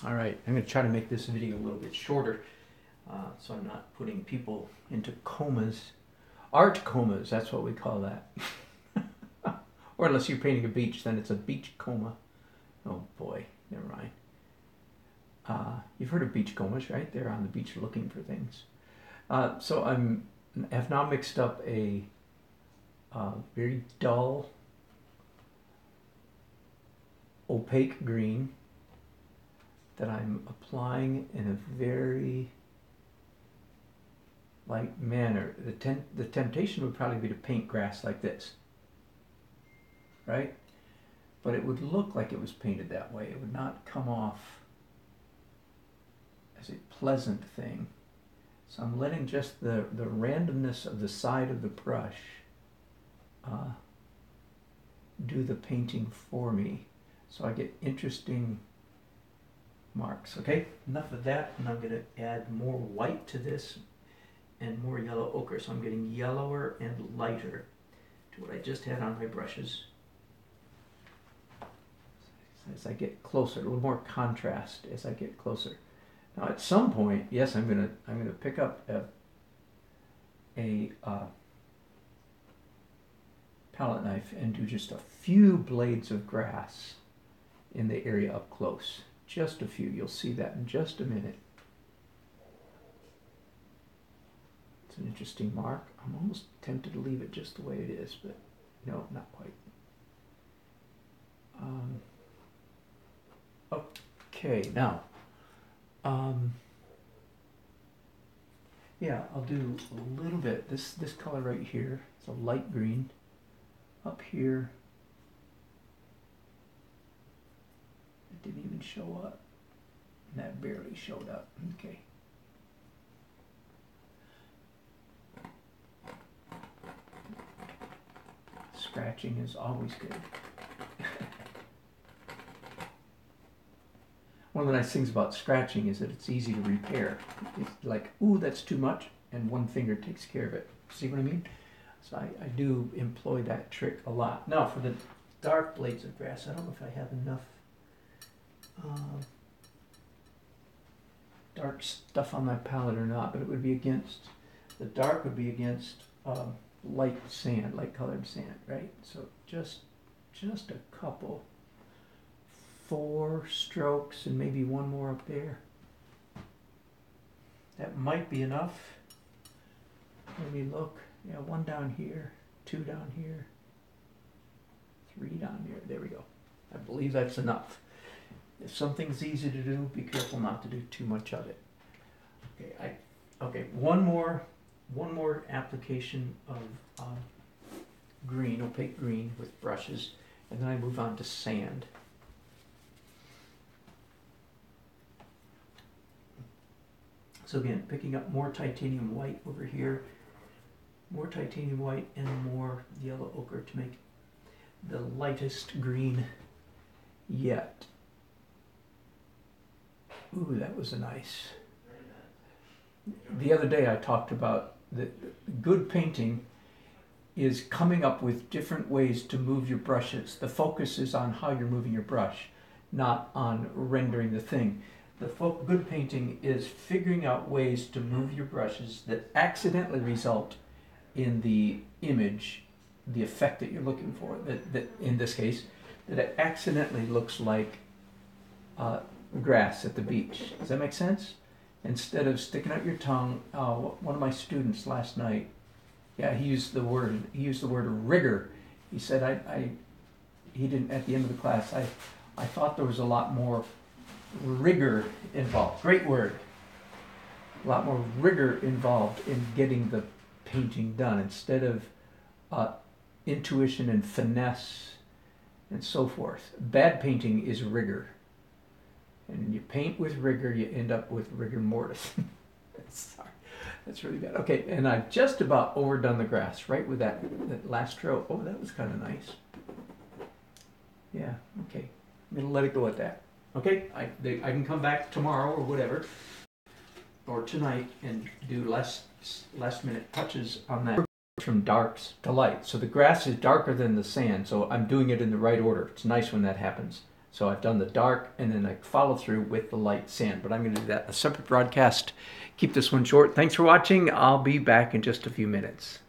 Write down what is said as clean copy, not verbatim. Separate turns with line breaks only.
All right, I'm going to try to make this video a little bit shorter so I'm not putting people into comas. Art comas, that's what we call that. Or unless you're painting a beach, then it's a beach coma. Oh boy, never mind. You've heard of beach comas, right? They're on the beach looking for things. So I have now mixed up a very dull, opaque green that I'm applying in a very light manner. The temptation would probably be to paint grass like this, right? But it would look like it was painted that way. It would not come off as a pleasant thing. So I'm letting just the randomness of the side of the brush do the painting for me. So I get interesting marks. Okay, enough of that, and I'm going to add more white to this and more yellow ochre. So I'm getting yellower and lighter to what I just had on my brushes. As I get closer, a little more contrast as I get closer. Now at some point, yes, I'm gonna pick up a palette knife and do just a few blades of grass in the area up close. Just a few. You'll see that in just a minute. It's an interesting mark. I'm almost tempted to leave it just the way it is, but no, not quite. Okay, now, yeah, I'll do a little bit. This color right here, it's a light green. Up here, it didn't even show up. And that barely showed up. Okay. Scratching is always good. One of the nice things about scratching is that it's easy to repair. It's like, ooh, that's too much, and one finger takes care of it. See what I mean? So I do employ that trick a lot. Now for the dark blades of grass, I don't know if I have enough dark stuff on my palette or not, but it would be against, the dark would be against light sand, light colored sand, right? So just a couple, 4 strokes and maybe one more up there. That might be enough. Let me look. Yeah, 1 down here, 2 down here, 3 down here. There we go. I believe that's enough. If something's easy to do, be careful not to do too much of it. Okay, one more application of green, opaque green with brushes, and then I move on to sand. So again, picking up more titanium white over here, more titanium white and more yellow ochre to make the lightest green yet. Ooh, that was a nice. The other day I talked about that good painting is coming up with different ways to move your brushes. The focus is on how you're moving your brush, not on rendering the thing. Good painting is figuring out ways to move your brushes that accidentally result in the image, the effect that you're looking for. That in this case, that it accidentally looks like grass at the beach. Does that make sense? Instead of sticking out your tongue, one of my students last night, yeah, he used the word rigor. He said he didn't, at the end of the class, I thought there was a lot more rigor involved. Great word. A lot more rigor involved in getting the painting done instead of intuition and finesse and so forth. Bad painting is rigor. And you paint with rigor, you end up with rigor mortis. Sorry, that's really bad. Okay, and I've just about overdone the grass, right, with that last stroke. Oh, that was kind of nice. Yeah, okay. I'm going to let it go at that. Okay, I can come back tomorrow or whatever, or tonight, and do last minute touches on that from darks to light. So the grass is darker than the sand, so I'm doing it in the right order. It's nice when that happens. So I've done the dark and then I follow through with the light sand, but I'm going to do that in a separate broadcast. Keep this one short. Thanks for watching. I'll be back in just a few minutes.